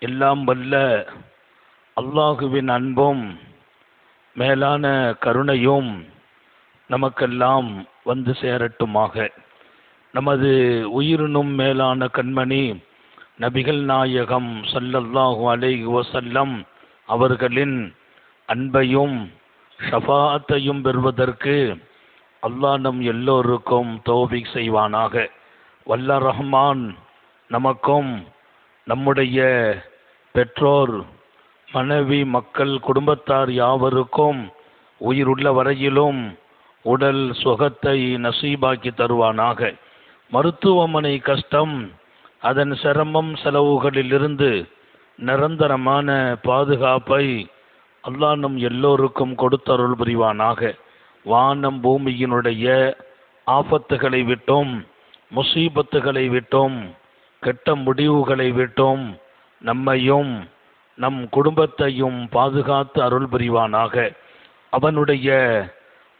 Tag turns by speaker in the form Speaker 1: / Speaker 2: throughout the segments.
Speaker 1: எல்லாம் வல்ல அல்லாஹுவின் அன்பும் மேலான கருணையும் நமக்கெல்லாம் வந்து சேரட்டுமாக. நமது உயிரினும் மேலான கண்மணி நபிகள் நாயகம் ஸல்லல்லாஹு அலைஹி வஸல்லம் அவர்களின் அன்பையும் ஷஃபாஅத்தையும் பெறுவதற்கு அல்லாஹ் நம் எல்லோருக்கும் தௌஃபீக் செய்வானாக. வல்ல ரஹ்மான் நமக்கும் நம்முடைய பெற்றோர், மனைவி, மக்கள், குடும்பத்தார் யாவருக்கும் உயிருள்ள வரையிலும் உடல் சுகத்தை நசீபாக்கி தருவானாக. மருத்துவமனை கஷ்டம், அதன் சிரமம், செலவுகளிலிருந்து நிரந்தரமான பாதுகாப்பை அல்லாஹ் நம் எல்லோருக்கும் கொடுத்தருள் புரிவானாக. வானம் பூமியினுடைய ஆபத்துகளை விட்டும், முசீபத்துகளை விட்டும், கெட்ட முடிவுகளை விட்டும் நம்மையும் நம் குடும்பத்தையும் பாதுகாத்து அருள் புரிவானாக. அவனுடைய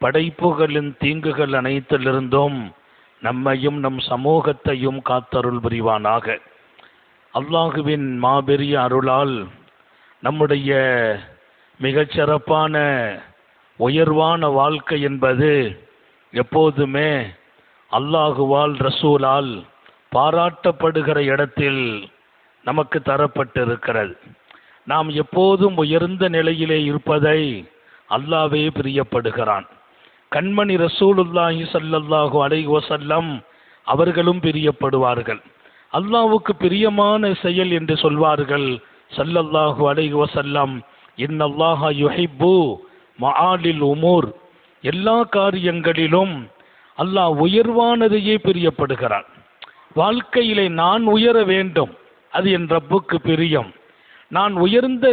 Speaker 1: படைப்புகளின் தீங்குகள் அனைத்திலிருந்தும் நம்மையும் நம் சமூகத்தையும் காத்தருள் புரிவானாக. அல்லாஹுவின் மாபெரிய அருளால் நம்முடைய மிகச்சிறப்பான உயர்வான வாழ்க்கை என்பது எப்போதுமே அல்லாஹுவால், ரசூலால் பாராட்டப்படுகிற இடத்தில் நமக்கு தரப்பட்டிருக்கிறது. நாம் எப்போதும் உயர்ந்த நிலையிலே இருப்பதை அல்லாஹ்வே பிரியப்படுகிறான். கண்மணி ரசூலுல்லாஹி ஸல்லல்லாஹு அலைஹி வஸல்லம் அவர்களும் பிரியப்படுவார்கள். அல்லாஹ்வுக்கு பிரியமான செயல் என்று சொல்வார்கள் ஸல்லல்லாஹு அலைஹி வஸல்லம், இன்னல்லாஹ யுஹிப்பு மஆலில் உமூர். எல்லா காரியங்களிலும் அல்லாஹ் உயர்வானதையே பிரியப்படுகிறான். வாழ்க்கையிலே நான் உயர வேண்டும், அது என் ரப்புக்கு பிரியம். நான் உயர்ந்த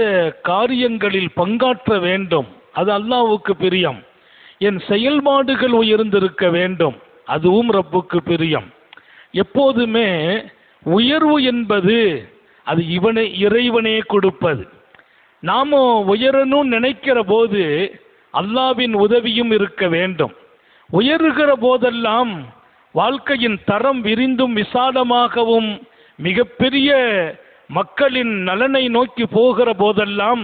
Speaker 1: காரியங்களில் பங்காற்ற வேண்டும், அது அல்லாஹ்வுக்கு பிரியம். என் செயல்பாடுகள் உயர்ந்திருக்க வேண்டும், அதுவும் ரப்புக்கு பிரியம். எப்போதுமே உயர்வு என்பது அது இறைவனே கொடுப்பது. நாம உயரணும்னு நினைக்கிற போது அல்லாஹ்வின் உதவியும் இருக்க வேண்டும். உயர்கிற போதெல்லாம் வாழ்க்கையின் தரம் விரிந்தும் விசாலமாகவும் மிகப்பெரிய மக்களின் நலனை நோக்கி போகிற போதெல்லாம்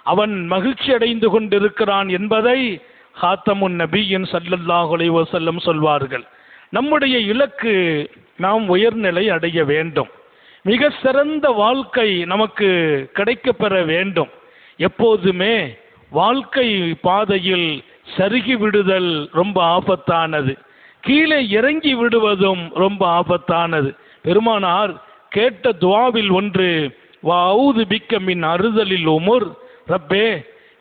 Speaker 1: அவன் மகிழ்ச்சி அடைந்து கொண்டிருக்கிறான் என்பதை ஹாத்தமுன் நபியின் ஸல்லல்லாஹு அலைஹி வஸல்லம் சொல்வார்கள். நம்முடைய இலக்கு நாம் உயர்நிலை அடைய வேண்டும், மிக சிறந்த வாழ்க்கை நமக்கு கிடைக்கப்பெற வேண்டும். எப்போதுமே வாழ்க்கை பாதையில் சருகி விடுதல் ரொம்ப ஆபத்தானது, கீழே இறங்கி விடுவதும் ரொம்ப ஆபத்தானது. பெருமானார் கேட்ட துஆவில் ஒன்று, வஅஊது பிக்க மின் அறுதலில் உமுர். ரப்பே,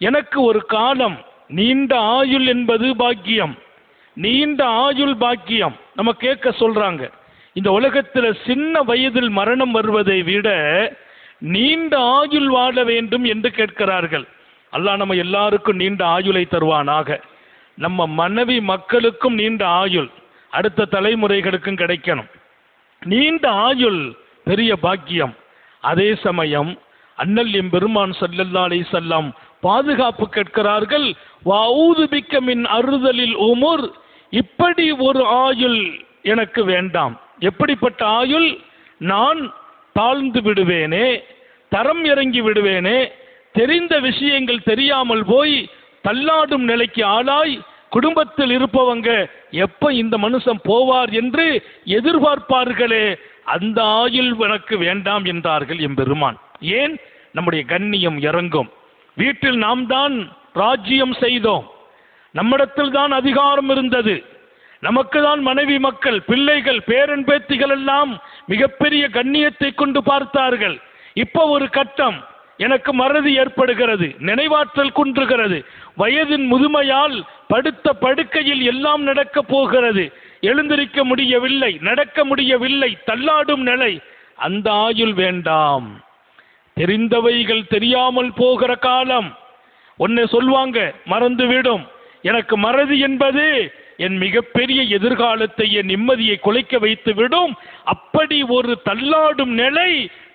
Speaker 1: எனக்கு ஒரு காலம் நீண்ட ஆயுள் என்பது பாக்கியம், நீண்ட ஆயுள் பாக்கியம். நம்ம கேட்க சொல்றாங்க. இந்த உலகத்தில் சின்ன வயதில் மரணம் வருவதை விட நீண்ட ஆயுள் வாழ வேண்டும் என்று கேட்கிறார்கள். அல்லாஹ் நம்ம எல்லாருக்கும் நீண்ட ஆயுளை தருவானாக. நம்ம மனைவி மக்களுக்கும் நீண்ட ஆயுள், அடுத்த தலைமுறைகளுக்கும் கிடைக்கணும். நீண்ட ஆயுள் பெரிய பாக்கியம். அதே சமயம் அண்ணல் எம்பெருமான் ஸல்லல்லாஹு அலைஹி வஸல்லம் பாதுகாப்பு கேட்கிறார்கள். வஅஊது பிக்க மின் அறுதலில் உமுர். இப்படி ஒரு ஆயுள் எனக்கு வேண்டாம். எப்படிப்பட்ட ஆயுள்? நான் தாழ்ந்து விடுவேனே, தரம் இறங்கி விடுவேனே, தெரிந்த விஷயங்கள் தெரியாமல் போய் தள்ளாடும் நிலைக்கு ஆளாய் குடும்பத்தில் இருப்பவங்க எப்ப இந்த மனுஷன் போவார் என்று எதிர்பார்ப்பார்களே, அந்த ஆயுள் எனக்கு வேண்டாம் என்றார்கள் எம்பெருமான். ஏன்? நம்முடைய கண்ணியம் இறங்கும். வீட்டில் நாம் தான் ராஜ்யம் செய்தோம், நம்மிடத்தில் தான் அதிகாரம் இருந்தது, நமக்கு தான் மனைவி, மக்கள், பிள்ளைகள், பேரன் பேத்திகள் எல்லாம் மிகப்பெரிய கண்ணியத்தை கொண்டு பார்த்தார்கள். இப்ப ஒரு கட்டம், எனக்கு மறதி ஏற்படுகிறது, நினைவாற்றல் குன்றுகிறது, வயதின் முதுமையால் படுத்த படுக்கையில் எல்லாம் நடக்க போகிறது, எழுந்திருக்க முடியவில்லை, நடக்க முடியவில்லை, தள்ளாடும் நிலை. அந்த ஆயுள் வேண்டாம். தெரிந்தவைகள் தெரியாமல் போகிற காலம். ஒன்னு சொல்வாங்க, மறந்துவிடும். எனக்கு மறதி என்பது என் மிகப்பெரிய எதிர்காலத்தை, என் நிம்மதியை குலைக்க வைத்து விடும். அப்படி ஒரு தள்ளாடும் நிலை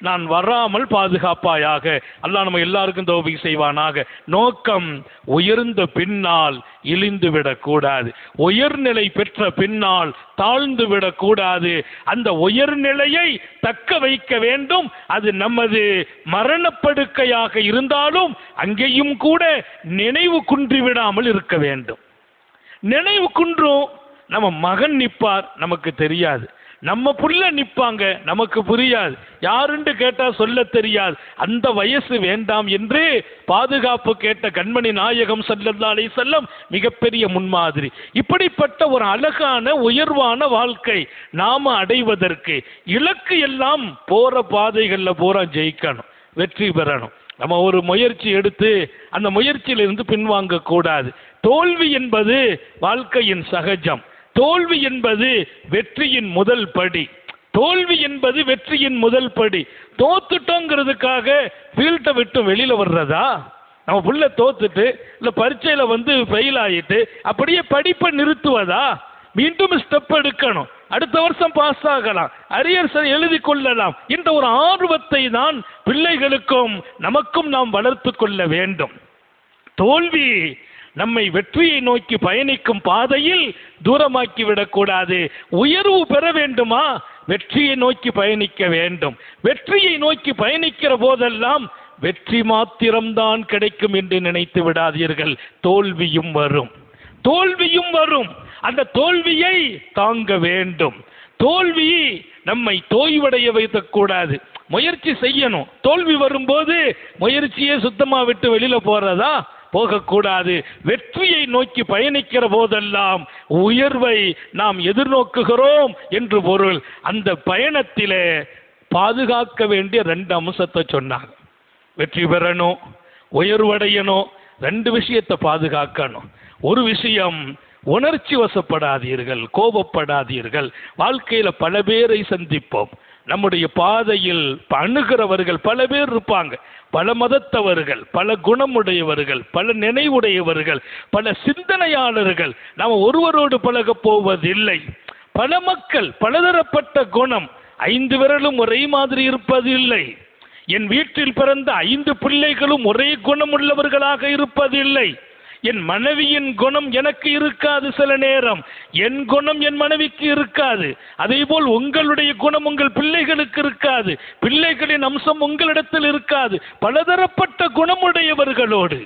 Speaker 1: நான் வராமல் பாதுகாப்பாயாக. அல்லாஹ் நம்ம எல்லாருக்கும் தௌஃபீக் செய்வானாக. நோக்கம் உயர்ந்த பின்னால் இழிந்து விடக்கூடாது, உயர்நிலை பெற்ற பின்னால் தாழ்ந்து விடக்கூடாது. அந்த உயர்நிலையை தக்க வைக்க வேண்டும். அது நமது மரணப்படுக்கையாக இருந்தாலும் அங்கேயும் கூட நினைவு குன்றிவிடாமல் இருக்க வேண்டும். நினைவு குன்றும். நம்ம மகன் நிற்பார், நமக்கு தெரியாது. நம்ம புள்ள நிற்பாங்க, நமக்கு புரியாது. யாருன்னு கேட்டா சொல்ல தெரியாது. அந்த வயசு வேண்டாம் என்று பாதுகாப்பு கேட்ட கண்மணி நாயகம் ஸல்லல்லாஹு அலைஹி வஸல்லம் மிகப்பெரிய முன்மாதிரி. இப்படிப்பட்ட ஒரு அழகான உயர்வான வாழ்க்கை நாம அடைவதற்கு இலக்கு எல்லாம் போற பாதைகள்ல பூரா ஜெயிக்கணும், வெற்றி பெறணும். நம்ம ஒரு முயற்சி எடுத்து அந்த முயற்சியிலிருந்து பின்வாங்க கூடாது. தோல்வி என்பது வாழ்க்கையின் சகஜம். தோல்வி என்பது வெற்றியின் முதல் படி. தோல்வி என்பது வெற்றியின் முதல் படி. தோத்துட்டோங்கிறதுக்காக ஃபீல்டை விட்டு வெளியில வர்றதா? நம்ம புள்ள தோத்துட்டு இல்ல பரீட்சையில ஃபெயில் ஆயிட்டு அப்படியே படிப்பை நிறுத்துவதா? மீண்டும் ஸ்டெப் எடுக்கணும். அடுத்த வருஷம் பாஸ் ஆகலாம், அரியர்ஸ் எழுதி கொள்ளலாம். இந்த ஒரு ஆர்வத்தை தான் பிள்ளைகளுக்கும் நமக்கும் நாம் வளர்த்து கொள்ள வேண்டும். தோல்வி நம்மை வெற்றியை நோக்கி பயணிக்கும் பாதையில் தூரமாக்கி விடக்கூடாது. உயர்வு பெற வேண்டுமா? வெற்றியை நோக்கி பயணிக்க வேண்டும். வெற்றியை நோக்கி பயணிக்கிற போதெல்லாம் வெற்றி மாத்திரம்தான் கிடைக்கும் என்று நினைத்து விடாதீர்கள். தோல்வியும் வரும், தோல்வியும் வரும். அந்த தோல்வியை தாங்க வேண்டும். தோல்வி நம்மை தோய்வடைய வைக்கக்கூடாது. முயற்சி செய்யணும். தோல்வி வரும்போது முயற்சியை சுத்தமா விட்டு வெளியில போறதா? போகக்கூடாது. வெற்றியை நோக்கி பயணிக்கிற போதெல்லாம் உயர்வை நாம் எதிர்நோக்குகிறோம் என்று பொருள். அந்த பயணத்திலே பாதுகாக்க வேண்டிய 2 அம்சத்தை சொன்னாங்க. வெற்றி பெறணும், உயர்வடையணும். 2 விஷயத்தை பாதுகாக்கணும். ஒரு விஷயம், உணர்ச்சி வசப்படாதீர்கள், கோபப்படாதீர்கள். வாழ்க்கையில பல பேரை சந்திப்போம். நம்முடைய பாதையில் அணுகிறவர்கள் பல பேர் இருப்பாங்க. பல மதத்தவர்கள், பல குணமுடையவர்கள், பல நினைவுடையவர்கள், பல சிந்தனையாளர்கள். நாம் ஒருவரோடு பழக போவதில்லை. பல மக்கள், பலதரப்பட்ட குணம். 5 விரலும் ஒரே மாதிரி இருப்பதில்லை. என் வீட்டில் பிறந்த 5 பிள்ளைகளும் ஒரே குணமுள்ளவர்களாக இருப்பதில்லை. என் மனைவியின் குணம் எனக்கு இருக்காது. சில நேரம் என் குணம் என் மனைவிக்கு இருக்காது. அதே போல் உங்களுடைய குணம் உங்கள் பிள்ளைகளுக்கு இருக்காது. பிள்ளைகளின் அம்சம் உங்களிடத்தில் இருக்காது. பலதரப்பட்ட குணமுடையவர்களோடு,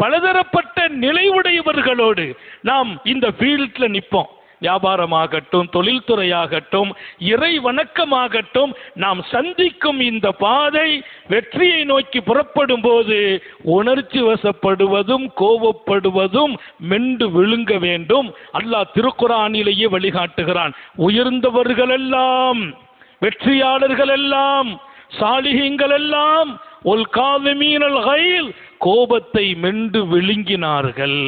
Speaker 1: பலதரப்பட்ட நிலையுடையவர்களோடு நாம் இந்த ஃபீல்ட்ல நிற்போம். வியாபாரமாகட்டும், தொழில்துறையாகட்டும், இறை வணக்கமாகட்டும், நாம் சந்திக்கும் இந்த பாதை வெற்றியை நோக்கி புறப்படும் போது உணர்ச்சி வசப்படுவதும் கோபப்படுவதும் மென்று விழுங்க வேண்டும். அல்லாஹ் திருக்குர்ஆனிலேயே வழிகாட்டுகிறான். உயர்ந்தவர்கள் எல்லாம், வெற்றியாளர்கள் எல்லாம், சாலிஹீன்கள் எல்லாம் ஒல் காதிமீனல் கைல், கோபத்தை மென்று விழுங்கினார்கள்.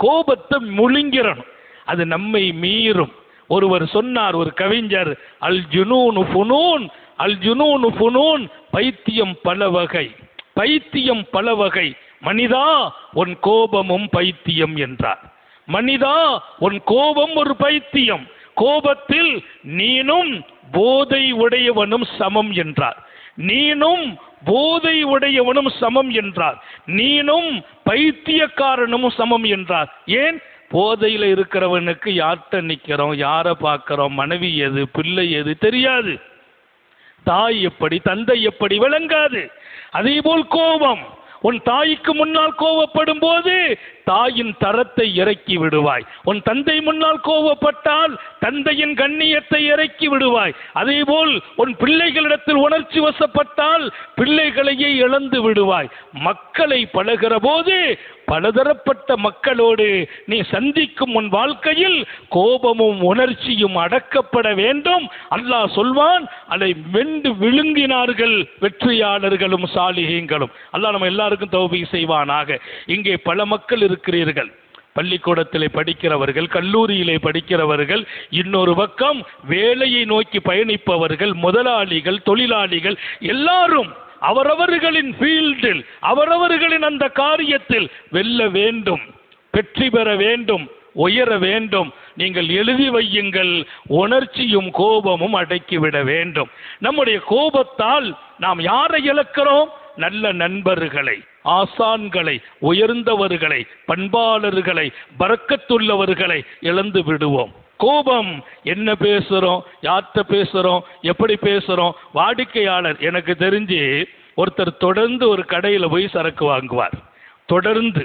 Speaker 1: கோபத்தை முழுங்கிறணும். அது நம்மை மீறும். ஒருவர் சொன்னார், ஒரு கவிஞர், அல் ஜுனூனு ஃபுனூன், அல் ஜுனூனு ஃபுனூன், பைத்தியம் பல வகை, பைத்தியம் பல வகை. மனிதா உன் கோபமும் பைத்தியம் என்றார். மனிதா உன் கோபம் ஒரு பைத்தியம். கோபத்தில் நீனும் போதை உடையவனும் சமம் என்றார். நீனும் போதை உடையவனும் சமம் என்றார். நீனும் பைத்தியக்காரனும் சமம் என்றார். ஏன்? போதையில் இருக்கிறவனுக்கு யார்கிட்ட நிற்கிறோம், யாரை பார்க்கிறோம், மனைவி எது, பிள்ளை எது தெரியாது. தாய் எப்படி, தந்தை எப்படி விளங்காது. அதே போல் கோபம். உன் தாய்க்கு முன்னால் கோபப்படும் போது தாயின் தரத்தை இறக்கி விடுவாய். உன் தந்தை முன்னால் கோபப்பட்டால் தந்தையின் கண்ணியத்தை இறக்கி விடுவாய். அதே போல் உன் பிள்ளைகளிடத்தில் உணர்ச்சி வசப்பட்டால் பிள்ளைகளையே இழந்து விடுவாய். மக்களை பழகிற போது பலதரப்பட்ட மக்களோடு நீ சந்திக்கும் உன் வாழ்க்கையில் கோபமும் உணர்ச்சியும் அடக்கப்பட வேண்டும். அல்லாஹ் சொல்வான், அதை வென்று விழுங்கினார்கள் வெற்றியாளர்களும் சாலிஹீன்களும். அல்லாஹ் நம்ம எல்லாருக்கும் தௌபீக் செய்வானாக. இங்கே பல மக்கள் இருக்கிறீர்கள். பள்ளிக்கூடத்திலே படிக்கிறவர்கள், கல்லூரியிலே படிக்கிறவர்கள், இன்னொரு பக்கம் வேலையை நோக்கி பயணிப்பவர்கள், முதலாளிகள், தொழிலாளிகள், எல்லாரும் அவரவர்களின் ஃபீல்டில், அவரவர்களின் அந்த காரியத்தில் வெல்ல வேண்டும், வெற்றி பெற வேண்டும், உயர வேண்டும். நீங்கள் எழுதி வையுங்கள், உணர்ச்சியும் கோபமும் அடக்கிவிட வேண்டும். நம்முடைய கோபத்தால் நாம் யாரை இழக்கிறோம்? நல்ல நண்பர்களை, ஆசான்களை, உயர்ந்தவர்களை, பண்பாளர்களை, பரக்கத்துள்ளவர்களை இழந்து விடுவோம். கோபம், என்ன பேசுறோம், யார்கிட்ட பேசுறோம், எப்படி பேசுறோம். வாடிக்கையாளர், எனக்கு தெரிஞ்சு ஒருத்தர் தொடர்ந்து ஒரு கடையில் போய் சரக்கு வாங்குவார். தொடர்ந்து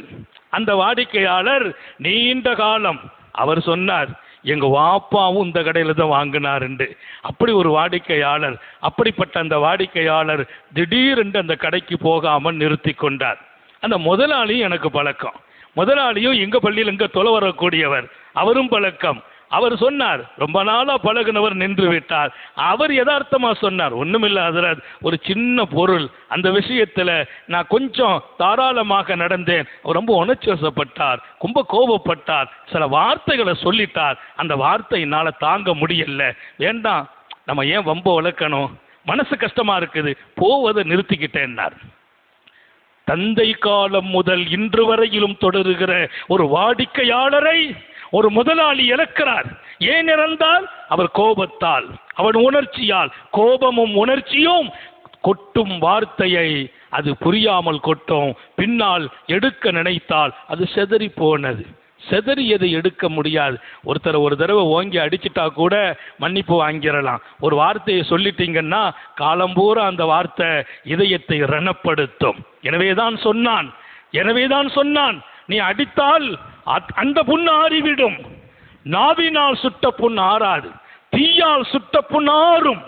Speaker 1: அந்த வாடிக்கையாளர் நீண்ட காலம், அவர் சொன்னார் எங்க வாப்பாவும் இந்த கடையில் தான் வாங்கினாருண்டு. அப்படி ஒரு வாடிக்கையாளர். அப்படிப்பட்ட அந்த வாடிக்கையாளர் திடீரென்று அந்த கடைக்கு போகாமல் நிறுத்தி கொண்டார். அந்த முதலாளியும் எனக்கு பழக்கம். முதலாளியும் எங்க பள்ளியில் எங்க தொலை வரக்கூடியவர், அவரும் பழக்கம். அவர் சொன்னார், ரொம்ப நாளா பழகுனவர் நின்று விட்டார். அவர் யதார்த்தமா சொன்னார், ஒண்ணுமில்லை ஹஜ்ரத், ஒரு சின்ன பொருள், அந்த விஷயத்துல நான் கொஞ்சம் தாராளமாக நடந்தேன். அவர் ரொம்ப உணர்ச்சி வசப்பட்டார், ரொம்ப கோபப்பட்டார், சில வார்த்தைகளை சொல்லிட்டார். அந்த வார்த்தை என்னால தாங்க முடியல. வேண்டாம், நம்ம ஏன் வம்ப வளர்க்கணும், மனசு கஷ்டமா இருக்குது, போவதை நிறுத்திக்கிட்டேன்னார். தந்தை காலம் முதல் இன்று வரையிலும் தொடருகிற ஒரு வாடிக்கையாளரை ஒரு முதலாளி இழக்கிறார். ஏன் இறந்தால்? அவர் கோபத்தால், அவன் உணர்ச்சியால். கோபமும் உணர்ச்சியும் கொட்டும் வார்த்தையை அது புரியாமல் கொட்டும். பின்னால் எடுக்க நினைத்தால் அது செதறி போனது. செதறியதை எடுக்க முடியாது. ஒருத்தரை ஒரு தடவை ஓங்கி அடிச்சிட்டா கூட மன்னிப்பு வாங்கிடலாம். ஒரு வார்த்தையை சொல்லிட்டீங்கன்னா காலம்பூரா அந்த வார்த்தை இதயத்தை ரணப்படுத்தும். எனவேதான் சொன்னான் நீ அடித்தால் அந்த புண் ஆறிவிடும். நாவினால் சுட்ட புண் ஆறாது, தீயால் சுட்ட புண் ஆறும்.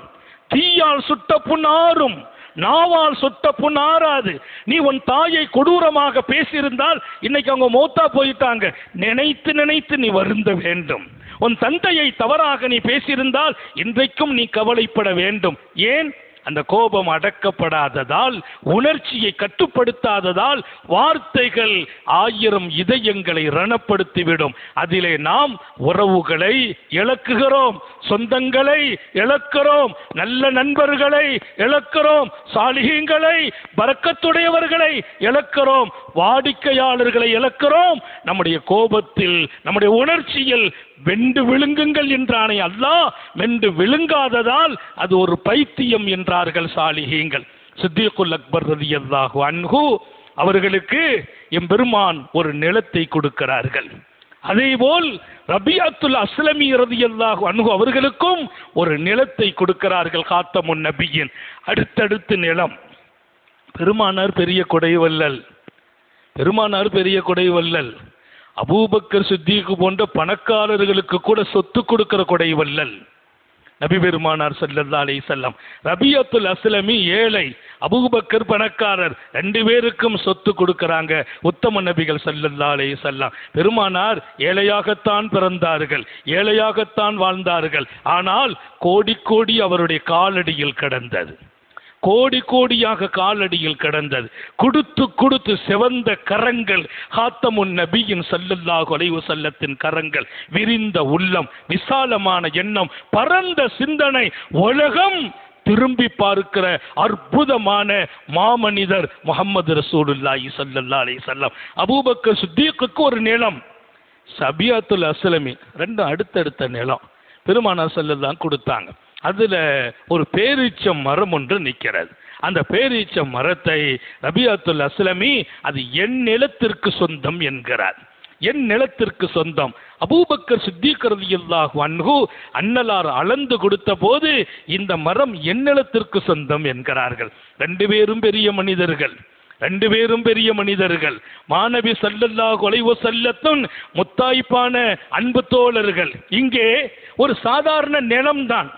Speaker 1: தீயால் சுட்ட புண் ஆறும், நாவால் சுட்ட புண் ஆறாது. நீ உன் தாயை கொடூரமாக பேசியிருந்தால் இன்னைக்கு அவங்க மௌத்தா போயிட்டாங்க, நினைத்து நினைத்து நீ வருந்த வேண்டும். உன் தந்தையை தவறாக நீ பேசியிருந்தால் இன்றைக்கும் நீ கவலைப்பட வேண்டும். ஏன்? அந்த கோபம் அடக்கப்படாததால், உணர்ச்சியை கட்டுப்படுத்தாததால் வார்த்தைகள் 1000 இதயங்களை ரணப்படுத்திவிடும். அதிலே நாம் உறவுகளை இழக்குகிறோம், சொந்தங்களை இழக்கிறோம், நல்ல நண்பர்களை இழக்கிறோம், சாலிஹீன்களை, பரக்கத்துடையவர்களை இழக்கிறோம், வாடிக்கையாளர்களை இழக்கிறோம். நம்முடைய கோபத்தில், நம்முடைய உணர்ச்சியில் வெண்டு விழுங்குங்கள் என்றானே அல்லாஹ், வெண்டு விழுங்காததால் அது ஒரு பைத்தியம் என்றார்கள் சாலிஹீன்கள். சித்திகுல் அக்பர் ரலியல்லாஹு அன்ஹு அவர்களுக்கு எம்பெருமான் ஒரு நிலத்தை கொடுக்கிறார்கள். அதேபோல் ரபியத்துல் அஸ்லமி ரலியல்லாஹு அன்ஹு அவர்களுக்கும் ஒரு நிலத்தை கொடுக்கிறார்கள். காத்தமுன் நபியின் அடுத்தடுத்து நிலம். பெருமானார் பெரிய கொடைவல்லல். அபூபக்கர் சித்திக் போன்ற பணக்காரர்களுக்கு கூட சொத்து கொடுக்கிற கொடைவல்லல் நபி பெருமானார் ஸல்லல்லாஹு அலைஹி வஸல்லம். ரபியத்துல் அஸ்லமி ஏழை, அபூபக்கர் பணக்காரர், 2 பேருக்கும் சொத்து கொடுக்கறாங்க உத்தம நபிகள் ஸல்லல்லாஹு அலைஹி வஸல்லம். பெருமானார் ஏழையாகத்தான் பிறந்தார்கள், ஏழையாகத்தான் வாழ்ந்தார்கள். ஆனால் கோடி கோடி அவருடைய காலடியில் கிடந்தது, கோடி கோடியாக காலடியில் கிடந்தது. கொடுத்து கொடுத்து சிவந்த கரங்கள், காத்தமுன் நபியின் ஸல்லல்லாஹு அலைஹி வஸல்லத்தின் கரங்கள், விரிந்த உள்ளம், விசாலமான எண்ணம், பரந்த சிந்தனை, உலகம் திரும்பி பார்க்கிற அற்புதமான மாமனிதர் முஹம்மது ரசூலுல்லாஹி ஸல்லல்லாஹு அலைஹி வஸல்லம். அபூபக்கர் சித்திக்கு ஒரு நிலம், ரபியத்துல் அஸ்லமி 2 அடுத்தடுத்த நிலம் பெருமானார் ஸல்லல்லாஹு கொடுத்தாங்க. அதுல ஒரு பேரீச்சம் மரம் ஒன்று நிற்கிறது. அந்த பேரீச்சம் மரத்தை ரபியத்துல் அஸ்லமி அது என் நிலத்திற்கு சொந்தம் என்கிறார். என் நிலத்திற்கு சொந்தம். அபூபக்கர் சித்திக் ரலியல்லாஹு அன்ஹு அன்னலார் அளந்து கொடுத்த போது இந்த மரம் என் நிலத்திற்கு சொந்தம் என்கிறார்கள். 2 பேரும் பெரிய மனிதர்கள். மாநபி ஸல்லல்லாஹு அலைஹி வஸல்லத்தின் முத்தாய்ப்பான அன்பு தோழர்கள். இங்கே ஒரு சாதாரண நிலம்தான்,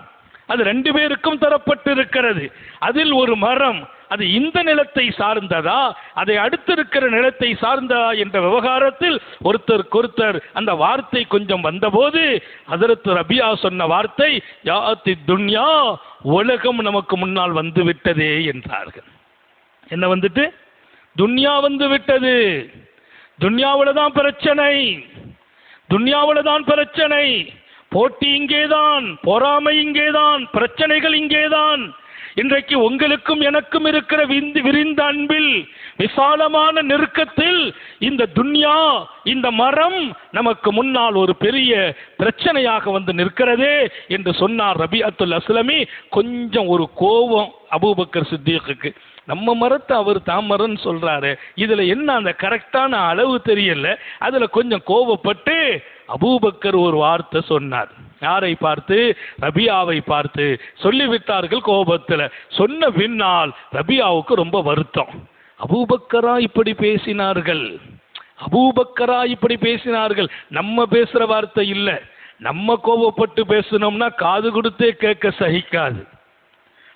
Speaker 1: அது 2 பேருக்கும் தரப்பட்டிருக்கிறது. அதில் ஒரு மரம், அது இந்த நிலத்தை சார்ந்ததா, அதை அடுத்திருக்கிற நிலத்தை சார்ந்ததா என்ற விவகாரத்தில் ஒருத்தருக்கொருத்தர் அந்த வார்த்தை கொஞ்சம் வந்தபோது ஹஜ்ரத் ரபியா சொன்ன வார்த்தை, யாத்தி துன்யா, உலகம் நமக்கு முன்னால் வந்து விட்டதே என்றார்கள். என்ன வந்துட்டு? துன்யா வந்து விட்டது. துன்யாவில தான் பிரச்சனை, போட்டி இங்கேதான், பொறாமை இங்கேதான், பிரச்சனைகள் இங்கேதான். இன்றைக்கு உங்களுக்கும் எனக்கும் இருக்கிற விரிந்த அன்பில், விசாலமான நெருக்கத்தில் இந்த துன்யா, இந்த மரம் நமக்கு முன்னால் ஒரு பெரிய பிரச்சனையாக வந்து நிற்கிறதே என்று சொன்னார் ரபிஅத்துல் அஸ்லமி. கொஞ்சம் ஒரு கோபம் அபூபக்கர் சித்திக்கு. நம்ம மரத்தை அவர் தாமரன்னு சொல்றாரு, இதுல என்ன அந்த கரெக்டான அளவு தெரியல. அதுல கொஞ்சம் கோபப்பட்டு அபூபக்கர் ஒரு வார்த்தை சொன்னார். யாரை பார்த்து? ரபியாவை பார்த்து சொல்லிவிட்டார்கள் கோபத்தில். சொன்ன பின்னால் ரபியாவுக்கு ரொம்ப வருத்தம். அபூபக்கரா இப்படி பேசினார்கள், அபூபக்கரா இப்படி பேசினார்கள். நம்ம பேசுற வார்த்தை இல்லை. நம்ம கோபப்பட்டு பேசணும்னா காது கொடுத்தே கேட்க சகிக்காது.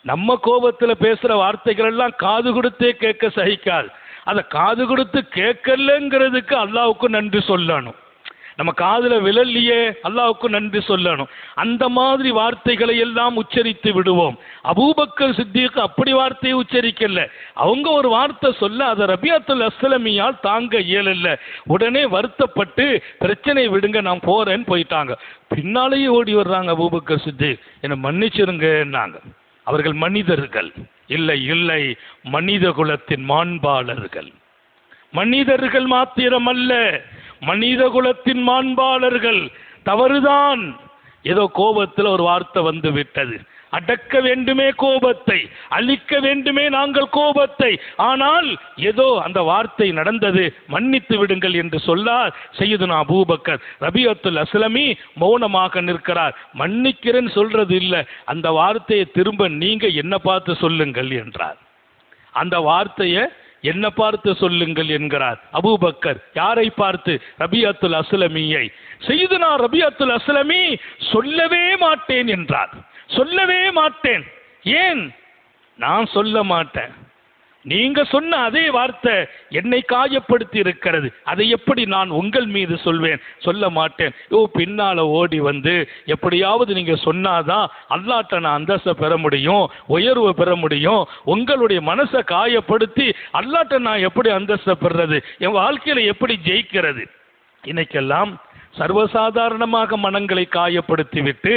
Speaker 1: நம்ம கோபத்தில் பேசுற வார்த்தைகள் எல்லாம் காது கொடுத்தே கேட்க சகிக்காது. அதை காது கொடுத்து கேட்கலங்கிறதுக்கு அல்லாஹ்வுக்கு நன்றி சொல்லணும். நம்ம காதுல விழலையே, அல்லாஹ்வுக்கு நன்றி சொல்லணும். அந்த மாதிரி வார்த்தைகளை எல்லாம் உச்சரித்து விடுவோம். அபூபக்கர் சித்திக் அப்படி வார்த்தையை உச்சரிக்கல. அவங்க ஒரு வார்த்தை சொல்ல அதை ரபிஅத்துல் அஸ்லமியால் தாங்க இயலல்ல. உடனே வருத்தப்பட்டு பிரச்சனை விடுங்க நான் போறேன்னு போயிட்டாங்க. பின்னாலேயே ஓடி வர்றாங்க அபூபக்கர் சித்திக், என்னை மன்னிச்சிருங்கன்னாங்க. அவர்கள் மனிதர்கள் இல்லை, இல்லை, மனித குலத்தின் மாண்பாளர்கள். மனிதர்கள் மாத்திரமல்ல, மனித குலத்தின் மாண்பாளர்கள். தவறுதான், ஏதோ கோபத்தில் ஒரு வார்த்தை வந்து விட்டது. அடக்க வேண்டுமே கோபத்தை, அழிக்க வேண்டுமே நாங்கள் கோபத்தை. ஆனால் ஏதோ அந்த வார்த்தை நடந்தது, மன்னித்து விடுங்கள் என்று சொல்லார் சையதுனா அபூபக்கர். ரபிஅத்துல் அஸ்லமி மௌனமாக நிற்கிறார். மன்னிக்கிறேன்னு சொல்றது இல்லை, அந்த வார்த்தையை திரும்ப நீங்க என்ன பார்த்து சொல்லுங்கள் என்றார். அந்த வார்த்தையை என்ன பார்த்து சொல்லுங்கள் என்கிறார் அபூபக்கர். யாரை பார்த்து? ரபிஅத்துல் அஸ்லமியை. சையதுனா ரபிஅத்துல் அஸ்லமி சொல்லவே மாட்டேன் என்றார். சொல்லவே மாட்டேன். ஏன்? நான் சொல்ல மாட்டேன். நீங்க சொன்ன அதே வார்த்தை என்னை காயப்படுத்தி இருக்கிறது, அதை எப்படி நான் உங்கள் மீது சொல்வேன்? சொல்ல மாட்டேன். பின்னால ஓடி வந்து எப்படியாவது நீங்க சொன்னாதான் அல்லாஹ்ட்ட நான் அந்தஸ்தை பெற முடியும், உயர்வு பெற முடியும். உங்களுடைய மனசை காயப்படுத்தி அல்லாஹ்ட்ட நான் எப்படி அந்தஸ்தை பெறுறது? என் வாழ்க்கையில எப்படி ஜெயிக்கிறது? இன்னைக்கெல்லாம் சர்வசாதாரணமாக மனங்களை காயப்படுத்தி விட்டு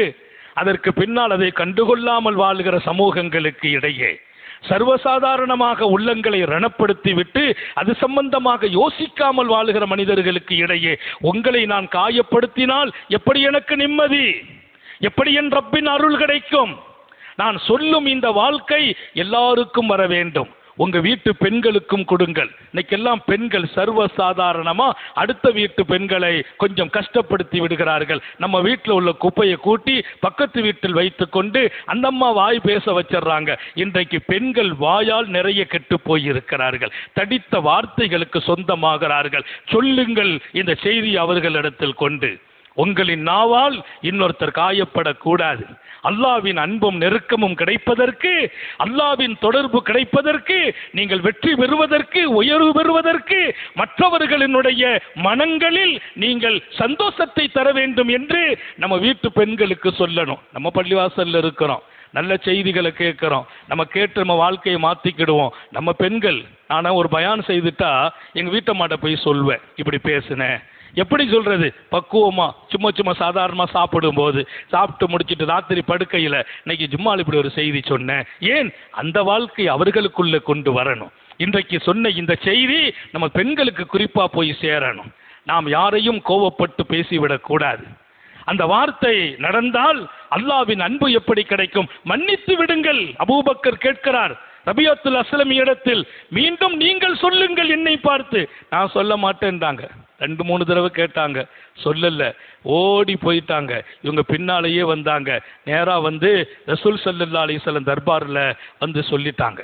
Speaker 1: அதற்கு பின்னால் அதை கண்டுகொள்ளாமல் வாழ்கிற சமூகங்களுக்கு இடையே, சர்வசாதாரணமாக உள்ளங்களை ரணப்படுத்தி விட்டு அது சம்பந்தமாக யோசிக்காமல் வாழ்கிற மனிதர்களுக்கு இடையே உங்களை நான் காயப்படுத்தினால் எப்படி எனக்கு நிம்மதி? எப்படி என் ரப்பின் அருள் கிடைக்கும்? நான் சொல்லும் இந்த வாழ்க்கை எல்லாருக்கும் வர வேண்டும். உங்க வீட்டு பெண்களுக்கும் கொடுங்கள். இன்னைக்கெல்லாம் பெண்கள் சர்வசாதாரணமா அடுத்த வீட்டு பெண்களை கொஞ்சம் கஷ்டப்படுத்தி விடுகிறார்கள். நம்ம வீட்டில் உள்ள குப்பையை கூட்டி பக்கத்து வீட்டில் வைத்து கொண்டு அந்த அம்மா வாய் பேச வச்சிடறாங்க. இன்றைக்கு பெண்கள் வாயால் நிறைய கெட்டு போயிருக்கிறார்கள். தடித்த வார்த்தைகளுக்கு சொந்தமாகிறார்கள். சொல்லுங்கள் இந்த செய்தி அவர்களிடத்தில் கொண்டு. உங்களின் நாவால் இன்னொருத்தர் காயப்படக்கூடாது. அல்லாஹ்வின் அன்பும் நெருக்கமும் கிடைப்பதற்கு, அல்லாஹ்வின் தொடர்பு கிடைப்பதற்கு, நீங்கள் வெற்றி பெறுவதற்கு, உயர்வு பெறுவதற்கு, மற்றவர்களினுடைய மனங்களில் நீங்கள் சந்தோஷத்தை தர வேண்டும் என்று நம்ம வீட்டு பெண்களுக்கு சொல்லணும். நம்ம பள்ளிவாசல்ல இருக்கிறோம், நல்ல செய்திகளை கேட்கிறோம், நம்ம கேட்டு நம்ம வாழ்க்கையை மாத்திக்கிடுவோம். நம்ம பெண்கள், நான் ஒரு பயான் செய்துட்டா எங்க வீட்டம்மாட்ட போய் சொல்வேன், இப்படி பேசுனேன். எப்படி சொல்றது? பக்குவமா, சும்மா சும்மா சாதாரணமா சாப்பிடும்போது, சாப்பிட்டு முடிச்சுட்டு ராத்திரி படுக்கையில் இன்னைக்கு ஜும்மால் இப்படி ஒரு செய்தி சொன்னேன். ஏன்? அந்த வாழ்க்கை அவர்களுக்குள்ள கொண்டு வரணும். இன்றைக்கு சொன்ன இந்த செய்தி நம்ம பெண்களுக்கு குறிப்பா போய் சேரணும். நாம் யாரையும் கோபப்பட்டு பேசிவிடக் கூடாது. அந்த வார்த்தை நடந்தால் அல்லாஹ்வின் அன்பு எப்படி கிடைக்கும்? மன்னித்து விடுங்கள். அபூபக்கர் கேட்கிறார் ரபிஅத்துல் அஸ்லமி இடத்தில், மீண்டும் நீங்கள் சொல்லுங்கள் என்னை பார்த்து. நான் சொல்ல மாட்டேன்டாங்க. 2-3 தடவை கேட்டாங்க, சொல்லல, ஓடி போயிட்டாங்க. இவங்க பின்னாலேயே வந்தாங்க. நேரா வந்து ரசூல் ஸல்லல்லாஹு அலைஹி வஸல்லம் தர்பாரில் வந்து சொல்லிட்டாங்க,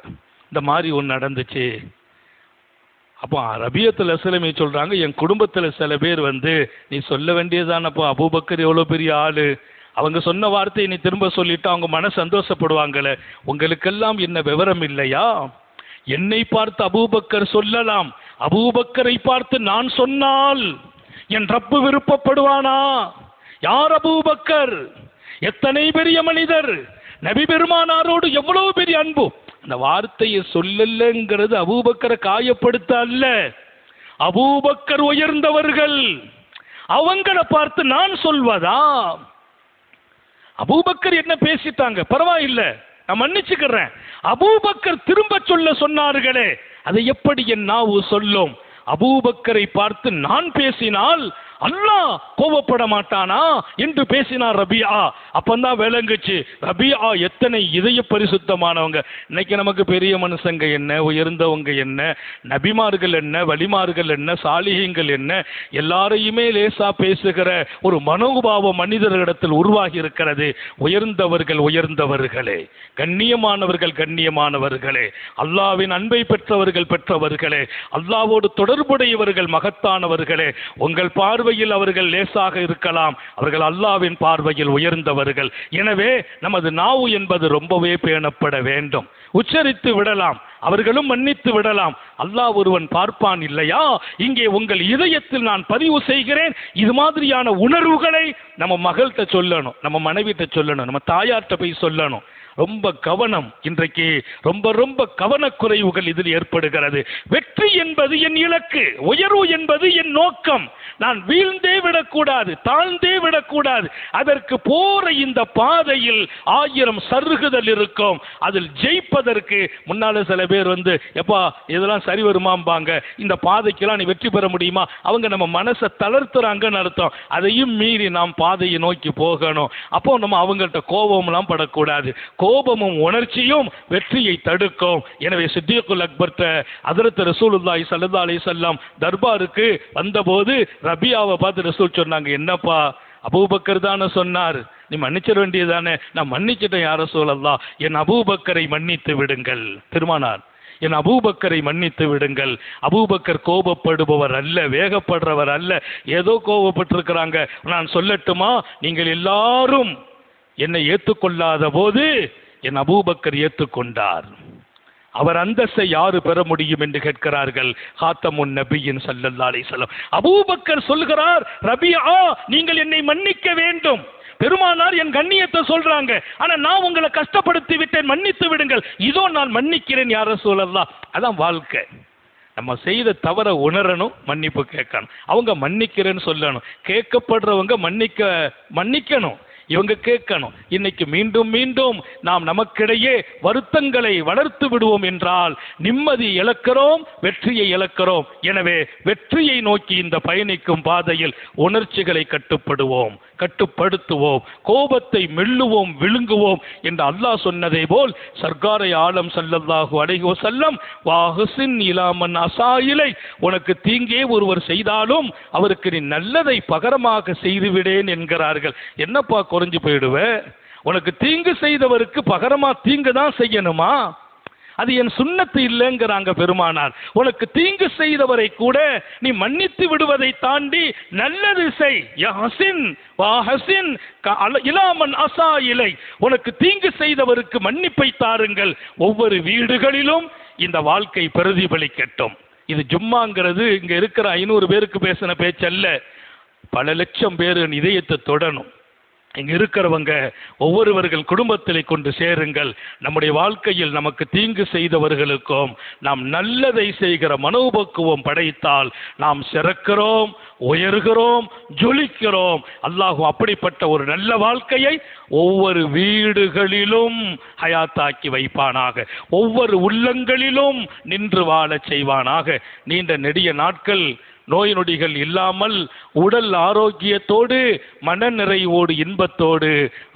Speaker 1: இந்த மாதிரி ஒன்று நடந்துச்சு. அப்போ ரபிஅத்துல் அஸ்லமி சொல்றாங்க, என் குடும்பத்தில் சில பேர் வந்து நீ சொல்ல வேண்டியதானப்போ, அபூபக்கர் எவ்வளோ பெரிய ஆளு, அவங்க சொன்ன வார்த்தையை நீ திரும்ப சொல்லிட்டு அவங்க மன சந்தோஷப்படுவாங்களே, உங்களுக்கெல்லாம் என்ன விவரம் இல்லையா? என்னை பார்த்து அபூபக்கர் சொல்லலாம், அபூபக்கரை பார்த்து நான் சொன்னால் என் ரப்பு விருப்பப்படுவானா? யார் அபூபக்கர்? எத்தனை பெரிய மனிதர், நபி பெருமானாரோடு எவ்வளவு பெரிய அன்பு. அந்த வார்த்தையை சொல்லலங்கிறது அபூபக்கரை காயப்படுத்த அல்ல, அபூபக்கர் உயர்ந்தவர்கள், அவங்கள பார்த்து நான் சொல்வதா? அபூபக்கர் என்ன பேசிட்டாங்க, பரவாயில்லை, நான் மன்னிச்சுக்கிறேன். அபூபக்கர் திரும்ப சொல்ல சொன்னார்களே, அதை எப்படி என் நாவு சொல்லும்? அபூபக்கரை பார்த்து நான் பேசினால் அல்லாஹ் கோபப்பட மாட்டானா என்று பேசினார் ரபியா. அப்பந்தான் விளங்குச்சு ரபியா எத்தனை இதய பரிசுத்தமானவங்க. இன்னைக்கு நமக்கு பெரிய மனுஷங்க என்ன, உயர்ந்தவங்க என்ன, நபிமார்கள் என்ன, வலிமார்கள் என்ன, சாலிஹீங்கள் என்ன, எல்லாரையுமே லேசா பேசுகிற ஒரு மனோபாவம் மனிதர்களிடத்தில் உருவாகி இருக்கிறது. உயர்ந்தவர்கள் உயர்ந்தவர்களே, கண்ணியமானவர்கள் கண்ணியமானவர்களே, அல்லாஹ்வின் அன்பை பெற்றவர்கள் பெற்றவர்களே, அல்லாஹ்வோடு தொடர்புடையவர்கள் மகத்தானவர்களே. உங்கள் பார்வையில் அவர்கள் லேசாக இருக்கலாம், அவர்கள் அல்லாஹ்வின் பார்வையில் உயர்ந்தவர்கள். எனவே நமது நாவு என்பது ரொம்பவே பேணப்பட வேண்டும். உச்சரித்து விடலாம், அவர்களும் மன்னித்து விடலாம். அல்லாஹ் ஒருவன் பார்ப்பான் இல்லையா? இங்கே உங்கள் இதயத்தில் நான் பதிவு செய்கிறேன். இது மாதிரியான உணர்வுகளை நம்ம மகள்கிட்ட சொல்லணும், நம்ம மனைவிட்ட சொல்லணும், நம்ம தாயார்கிட்ட போய் சொல்லணும். ரொம்ப கவனம், இன்றைக்கு ரொம்ப ரொம்ப கவனக்குறைவுகள் இதில் ஏற்படுகிறது. வெற்றி என்பது என் இலக்கு, உயர்வு என்பது என் நோக்கம். நான் வீழ்ந்தே விடக்கூடாது, தாழ்ந்தே விடக்கூடாது. அதற்கு போற இந்த பாதையில் 1000 சருகுதல் இருக்கும். அதில் ஜெயிப்பதற்கு முன்னால சில பேர் எப்பா இதெல்லாம் சரி வருமாம்பாங்க, இந்த பாதைக்கெல்லாம் நீ வெற்றி பெற முடியுமா? அவங்க நம்ம மனசை தளர்த்துறாங்கன்னு அர்த்தம். அதையும் மீறி நாம் பாதையை நோக்கி போகணும். அப்போ நம்ம அவங்கள்ட்ட கோபம்லாம் படக்கூடாது. கோபமும் உணர்ச்சியும் வெற்றியை தடுக்கும். எனவே சித்திகுல் அக்பர்ட்ட ஹஜ்ரத் ரசூலுல்லாஹி ஸல்லல்லாஹு அலைஹி வஸல்லம் தர்பாருக்கு வந்தபோது ரபியாவை பார்த்து ரசூல் சொன்னாங்க, என்னப்பா அபூபக்கர் தானே சொன்னார், நீ மன்னிச்சிட வேண்டியதானே? நான் மன்னிச்சிட்டேன் யா ரசூலல்லாஹ், என் அபூபக்கரை மன்னித்து விடுங்கள். பெருமானார், என் அபூபக்கரை மன்னித்து விடுங்கள். அபூபக்கர் கோபப்படுபவர் அல்ல, வேகப்படுறவர் அல்ல. ஏதோ கோபப்பட்டிருக்கிறாங்க. நான் சொல்லட்டுமா, நீங்கள் எல்லாரும் என்னை ஏற்றுக்கொள்ளாத போது என் அபூபக்கர் ஏற்றுக்கொண்டார். அவர் அந்தஸ்தை யாரு பெற முடியும் என்று கேட்கிறார்கள். ஹாத்தமுன் நபியின் ஸல்லல்லாஹு அலைஹி வஸல்லம் அபூபக்கர் சொல்கிறார், ரபியா நீங்கள் என்னை மன்னிக்க வேண்டும். பெருமானார் என் கண்ணியத்தை சொல்றாங்க, ஆனா நான் உங்களை கஷ்டப்படுத்தி விட்டேன், மன்னித்து விடுங்கள். இதோ நான் மன்னிக்கிறேன் யா ரசூலல்லாஹ். அதான் வாழ்க்கை. நம்ம செய்த தவற உணரணும், மன்னிப்பு கேட்கணும். அவங்க மன்னிக்கிறேன்னு சொல்லணும், கேட்கப்படுறவங்க மன்னிக்கணும், இவங்க கேட்கணும். இன்னைக்கு மீண்டும் மீண்டும் நாம் நமக்கிடையே வருத்தங்களை வளர்த்து விடுவோம் என்றால் நிம்மதி இழக்கிறோம், வெற்றியை இழக்கிறோம். எனவே வெற்றியை நோக்கி இந்த பயணிக்கும் பாதையில் உணர்ச்சிகளை கட்டுப்படுத்துவோம், கோபத்தை மெல்லுவோம், விழுங்குவோம் என்று அல்லாஹ் சொன்னதை போல் சர்க்காரை ஆலம் ஸல்லல்லாஹு அலைஹி வஸல்லம் வாஹ்சின் இலா மன் அஸா இலை, உனக்கு தீங்கே ஒருவர் செய்தாலும் அவருக்கு நீ நல்லதை பகரமாக செய்துவிடேன் என்கிறார்கள். என்னப்பா குறைஞ்சு போயிடுவ? உனக்கு தீங்கு செய்தவருக்கு பகரமா தீங்கு தான் செய்யணுமா? அது என் சுன்னத்து இல்லைங்கிறாங்க பெருமானார். உனக்கு தீங்கு செய்தவரை கூட நீ மன்னித்து விடுவதை தாண்டி நல்லது செய். யஹ்சின் வஹ்சின் இலா மன் அஸா இலை, உனக்கு தீங்கு செய்தவருக்கு மன்னிப்பை தாருங்கள். ஒவ்வொரு வீடுகளிலும் இந்த வாழ்க்கை பிரதிபலிக்கட்டும். இது ஜும்மாங்கிறது இங்க இருக்கிற 500 பேருக்கு பேசின பேச்சல்ல, பல லட்சம் பேர் இதயத்தை தொடணும். இங்க இருக்கிறவங்க ஒவ்வொருவர்கள் குடும்பத்திலே கொண்டு சேருங்கள். நம்முடைய வாழ்க்கையில் நமக்கு தீங்கு செய்தவர்களுக்கும் நாம் நல்லதை செய்கிற மனோபக்குவம் படைத்தால் நாம் சிறக்கிறோம், உயர்கிறோம், ஜொலிக்கிறோம். அல்லாஹ் அப்படிப்பட்ட ஒரு நல்ல வாழ்க்கையை ஒவ்வொரு வீடுகளிலும் ஹயாத்தாக்கி வைப்பானாக, ஒவ்வொரு உள்ளங்களிலும் நின்று வாழச் செய்வானாக. நீண்ட நெடிய நாட்கள் நோய் நொடிகள் இல்லாமல் உடல் ஆரோக்கியத்தோடு மன நிறைவோடு இன்பத்தோடு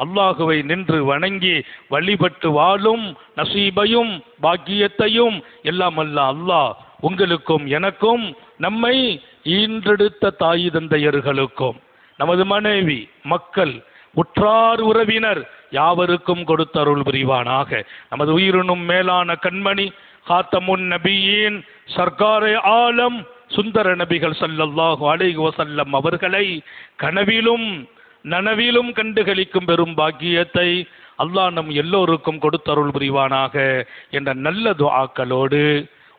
Speaker 1: அல்லாஹுவை நின்று வணங்கி வழிபட்டு வாழும் நசீபையும் பாக்கியத்தையும் எல்லாம் அல்லாஹ் உங்களுக்கும் எனக்கும் நம்மை ஈன்றெடுத்த தாய் தந்தையர்களுக்கும் நமது மனைவி மக்கள் உற்றார் உறவினர் யாவருக்கும் கொடுத்தருள் புரிவானாக. நமது உயிரினும் மேலான கண்மணி ஹாத்தமுன் நபியின் சர்க்காரே ஆலம் சுந்தர நபிகள் ஸல்லல்லாஹு அலைஹி வஸல்லம் அவர்களை கனவிலும் நனவிலும் கண்டுகளிக்கும் பெரும் பாக்கியத்தை அல்லாஹ் நம் எல்லோருக்கும் கொடுத்தருள் புரிவானாக என்ற நல்ல துஆக்களோடு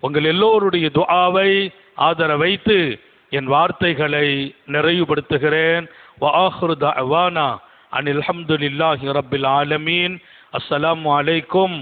Speaker 1: உங்கள் எல்லோருடைய துஆவை ஆதரவைத்து என் வார்த்தைகளை நிறைவுபடுத்துகிறேன். வ ஆஹிரு தஅவானா அனில் ஹம்துலில்லாஹி ரப்பில் ஆலமீன். அஸ்ஸலாமு அலைக்கும்.